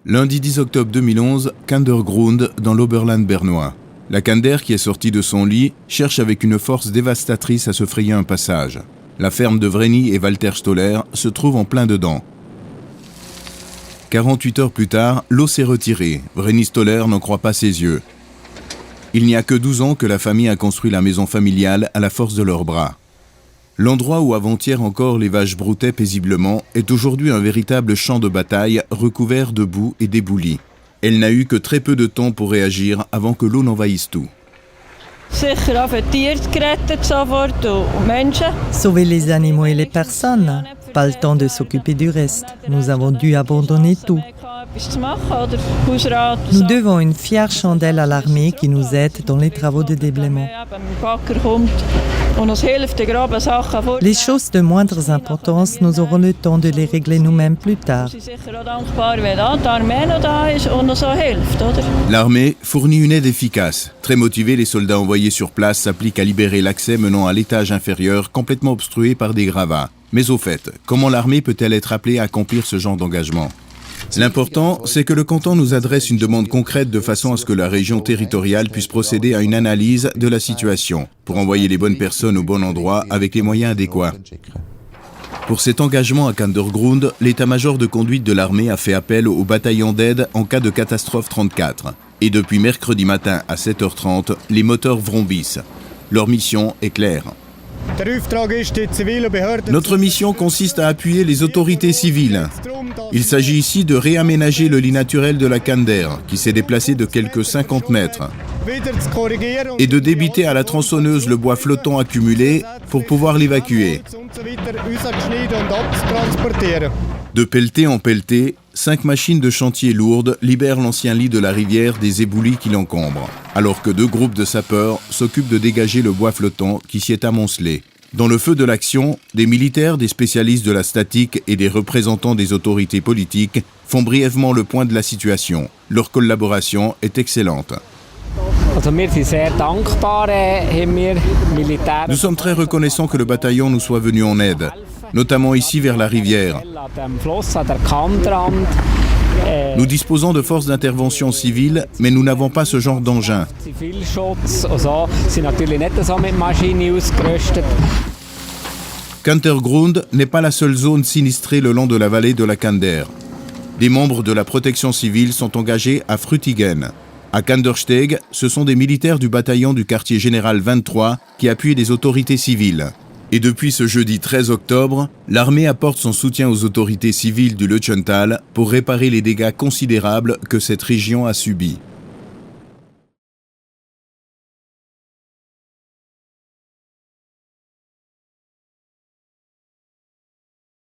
Lundi 10 octobre 2011, Kandergrund, dans l'Oberland bernois. La Kander, qui est sortie de son lit, cherche avec une force dévastatrice à se frayer un passage. La ferme de Vreni et Walter Stoller se trouvent en plein dedans. 48 heures plus tard, l'eau s'est retirée. Vreni Stoller n'en croit pas ses yeux. Il n'y a que 12 ans que la famille a construit la maison familiale à la force de leurs bras. L'endroit où avant-hier encore les vaches broutaient paisiblement est aujourd'hui un véritable champ de bataille recouvert de boue et d'éboulis. Elle n'a eu que très peu de temps pour réagir avant que l'eau n'envahisse tout. Sauver les animaux et les personnes, pas le temps de s'occuper du reste. Nous avons dû abandonner tout. Nous devons une fière chandelle à l'armée qui nous aide dans les travaux de déblaiement. Les choses de moindre importance, nous aurons le temps de les régler nous-mêmes plus tard. L'armée fournit une aide efficace. Très motivés, les soldats envoyés sur place s'appliquent à libérer l'accès menant à l'étage inférieur complètement obstrué par des gravats. Mais au fait, comment l'armée peut-elle être appelée à accomplir ce genre d'engagement ? L'important, c'est que le canton nous adresse une demande concrète de façon à ce que la région territoriale puisse procéder à une analyse de la situation pour envoyer les bonnes personnes au bon endroit avec les moyens adéquats. Pour cet engagement à Kandergrund, l'état-major de conduite de l'armée a fait appel au bataillon d'aide en cas de catastrophe 34. Et depuis mercredi matin à 7h30, les moteurs vrombissent. Leur mission est claire. Notre mission consiste à appuyer les autorités civiles. Il s'agit ici de réaménager le lit naturel de la Kander, qui s'est déplacé de quelques 50 mètres, et de débiter à la tronçonneuse le bois flottant accumulé pour pouvoir l'évacuer. De pelleté en pelleté, 5 machines de chantier lourdes libèrent l'ancien lit de la rivière des éboulis qui l'encombrent, alors que 2 groupes de sapeurs s'occupent de dégager le bois flottant qui s'y est amoncelé. Dans le feu de l'action, des militaires, des spécialistes de la statique et des représentants des autorités politiques font brièvement le point de la situation. Leur collaboration est excellente. Nous sommes très reconnaissants que le bataillon nous soit venu en aide, notamment ici vers la rivière. Nous disposons de forces d'intervention civiles, mais nous n'avons pas ce genre d'engin. Kandergrund n'est pas la seule zone sinistrée le long de la vallée de la Kander. Des membres de la protection civile sont engagés à Frutigen. À Kandersteg, ce sont des militaires du bataillon du quartier général 23 qui appuient les autorités civiles. Et depuis ce jeudi 13 octobre, l'armée apporte son soutien aux autorités civiles du Lötschental pour réparer les dégâts considérables que cette région a subis.